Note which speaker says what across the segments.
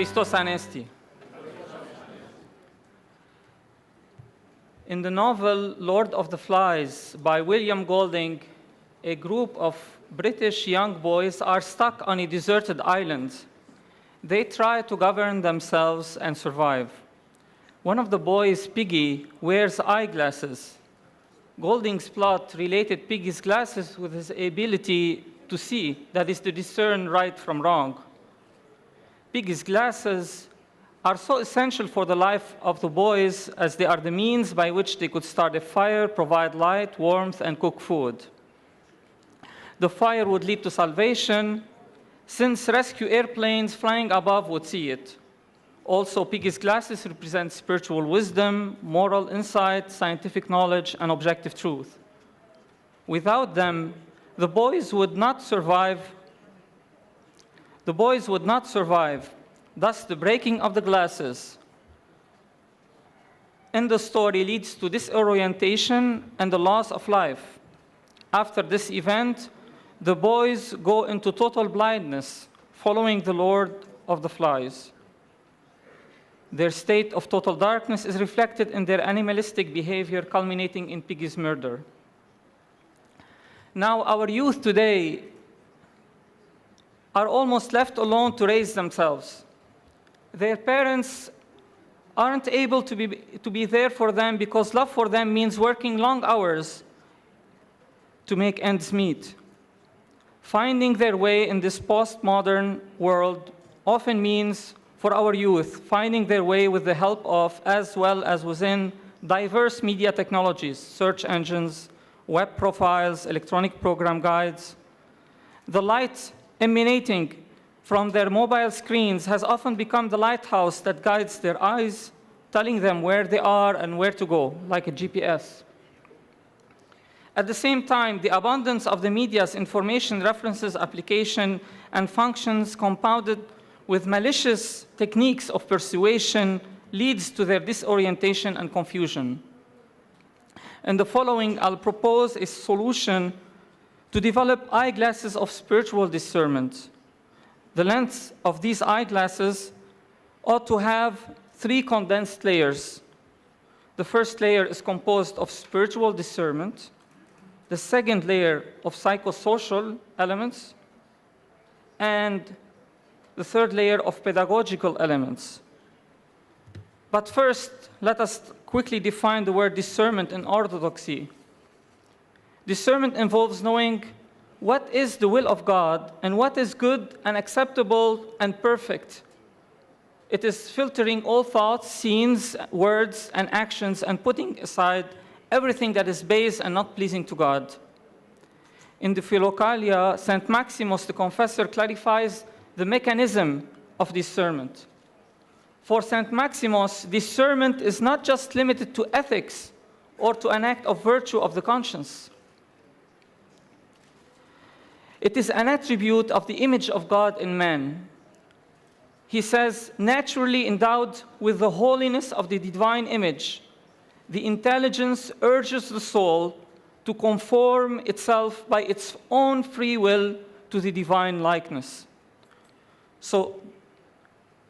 Speaker 1: Christos Anesti. In the novel Lord of the Flies by William Golding, a group of British young boys are stuck on a deserted island. They try to govern themselves and survive. One of the boys, Piggy, wears eyeglasses. Golding's plot related Piggys Glasses with his ability to see, that is, to discern right from wrong. Piggys Glasses are so essential for the life of the boys as they are the means by which they could start a fire, provide light, warmth, and cook food. The fire would lead to salvation, since rescue airplanes flying above would see it. Also, Piggys Glasses represent spiritual wisdom, moral insight, scientific knowledge, and objective truth. Without them, the boys would not survive. Thus, the breaking of the glasses in the story leads to disorientation and the loss of life. After this event, the boys go into total blindness, following the Lord of the Flies. Their state of total darkness is reflected in their animalistic behavior, culminating in Piggy's murder. Now, our youth today are almost left alone to raise themselves. Their parents aren't able to be there for them because love for them means working long hours to make ends meet. Finding their way in this postmodern world often means, for our youth, finding their way with the help of, as well as within, diverse media technologies, search engines, web profiles, electronic program guides. The light emanating from their mobile screens has often become the lighthouse that guides their eyes, telling them where they are and where to go, like a GPS. At the same time, the abundance of the media's information, references, application, and functions compounded with malicious techniques of persuasion leads to their disorientation and confusion. In the following, I'll propose a solution to develop eyeglasses of spiritual discernment. The lens of these eyeglasses ought to have 3 condensed layers. The first layer is composed of spiritual discernment, the second layer of psychosocial elements, and the third layer of pedagogical elements. But first, let us quickly define the word discernment in orthodoxy. Discernment involves knowing what is the will of God and what is good and acceptable and perfect. It is filtering all thoughts, scenes, words, and actions and putting aside everything that is base and not pleasing to God. In the Philokalia, St. Maximus the Confessor clarifies the mechanism of discernment. For St. Maximus, discernment is not just limited to ethics or to an act of virtue of the conscience. It is an attribute of the image of God in man. He says, naturally endowed with the holiness of the divine image, the intelligence urges the soul to conform itself by its own free will to the divine likeness. So,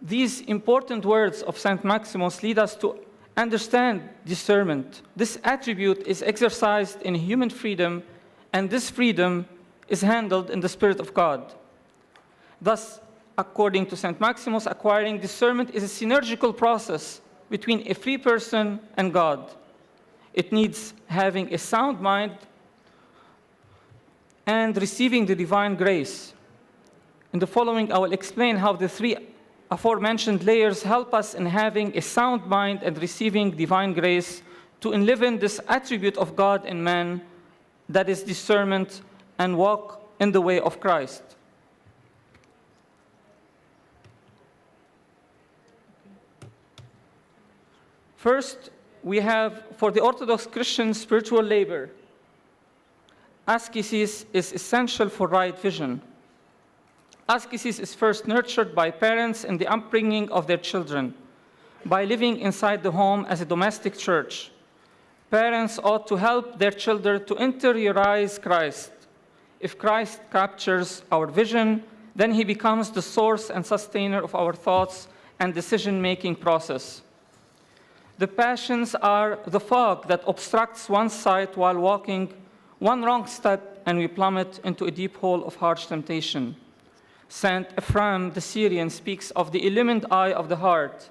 Speaker 1: these important words of St. Maximus lead us to understand discernment. This attribute is exercised in human freedom, and this freedom is handled in the Spirit of God. Thus, according to St. Maximus, acquiring discernment is a synergical process between a free person and God. It needs having a sound mind and receiving the divine grace. In the following, I will explain how the 3 aforementioned layers help us in having a sound mind and receiving divine grace to enliven this attribute of God in man, that is discernment, and walk in the way of Christ. First, we have, for the Orthodox Christian spiritual labor, ascesis is essential for right vision. Ascesis is first nurtured by parents in the upbringing of their children, by living inside the home as a domestic church. Parents ought to help their children to interiorize Christ. If Christ captures our vision, then he becomes the source and sustainer of our thoughts and decision-making process. The passions are the fog that obstructs one's sight while walking one wrong step and we plummet into a deep hole of harsh temptation. Saint Ephraim the Syrian speaks of the illumined eye of the heart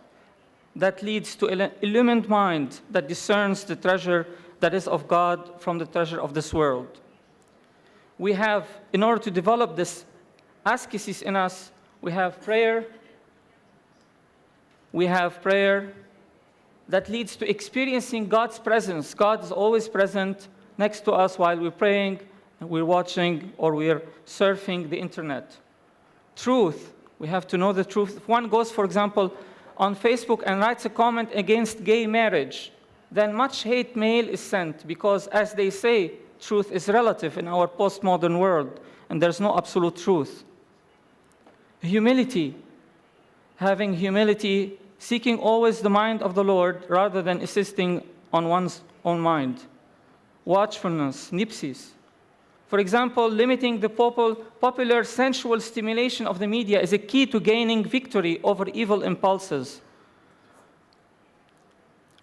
Speaker 1: that leads to an illumined mind that discerns the treasure that is of God from the treasure of this world. We have, in order to develop this ascesis in us, we have prayer. We have prayer that leads to experiencing God's presence. God is always present next to us while we're praying, we're watching, or we're surfing the internet. Truth. We have to know the truth. If one goes, for example, on Facebook and writes a comment against gay marriage, then much hate mail is sent because, as they say, truth is relative in our postmodern world, and there's no absolute truth. Humility. Having humility, seeking always the mind of the Lord rather than insisting on one's own mind. Watchfulness, nipsis. For example, limiting the popular sensual stimulation of the media is a key to gaining victory over evil impulses.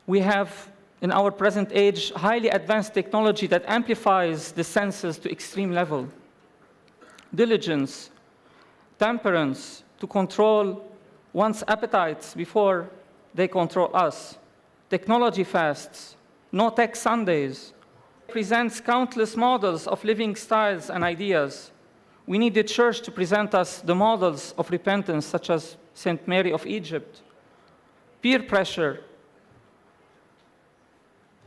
Speaker 1: We have, in our present age, highly advanced technology that amplifies the senses to extreme level. Diligence, temperance, to control one's appetites before they control us. Technology fasts, no tech Sundays, presents countless models of living styles and ideas. We need the church to present us the models of repentance, such as St. Mary of Egypt. Peer pressure.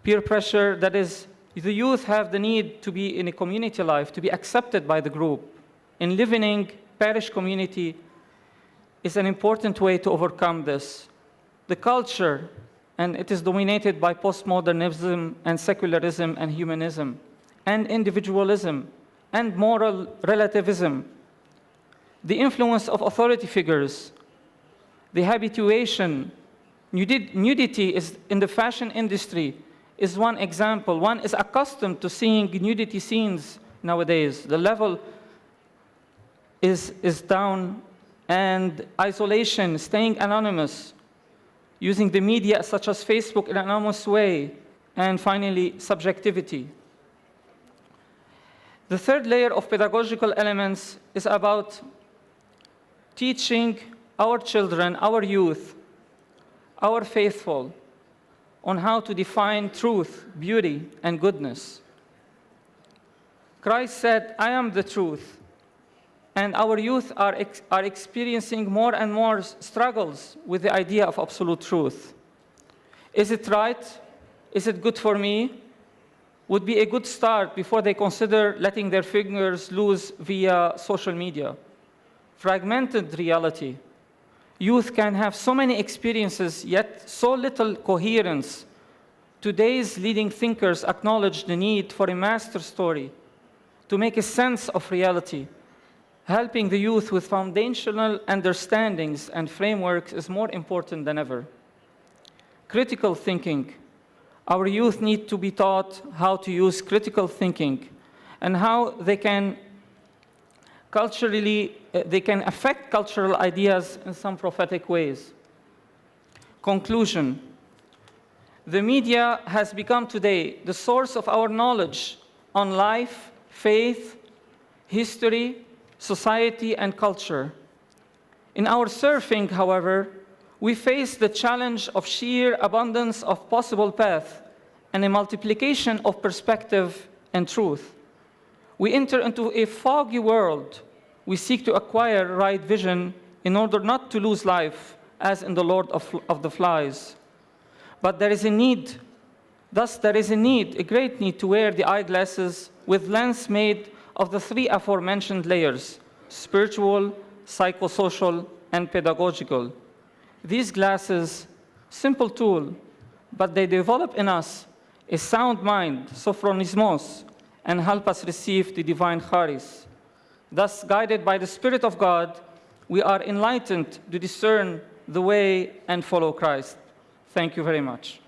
Speaker 1: Peer pressure, that is, the youth have the need to be in a community life, to be accepted by the group. Enlivening parish community is an important way to overcome this. The culture, and it is dominated by postmodernism and secularism and humanism and individualism and moral relativism. The influence of authority figures, the habituation, nudity is in the fashion industry is one example. One is accustomed to seeing nudity scenes nowadays. The level is down, and isolation, staying anonymous, using the media such as Facebook in an anonymous way, and finally, subjectivity. The third layer of pedagogical elements is about teaching our children, our youth, our faithful, on how to define truth, beauty, and goodness. Christ said, "I am the truth." And our youth are experiencing more and more struggles with the idea of absolute truth. Is it right? Is it good for me? Would be a good start before they consider letting their fingers loose via social media. Fragmented reality. Youth can have so many experiences, yet so little coherence. Today's leading thinkers acknowledge the need for a master story to make a sense of reality. Helping the youth with foundational understandings and frameworks is more important than ever. Critical thinking. Our youth need to be taught how to use critical thinking and how they can affect cultural ideas in some prophetic ways. Conclusion. The media has become today the source of our knowledge on life, faith, history, society, and culture. In our surfing, however, we face the challenge of sheer abundance of possible paths and a multiplication of perspective and truth. We enter into a foggy world. We seek to acquire right vision in order not to lose life, as in the Lord of the Flies. But there is a need. Thus, there is a great need to wear the eyeglasses with lens made of the three aforementioned layers: spiritual, psychosocial, and pedagogical. These glasses, simple tool, but they develop in us a sound mind, sophronismos, and help us receive the divine charis. Thus, guided by the Spirit of God, we are enlightened to discern the way and follow Christ. Thank you very much.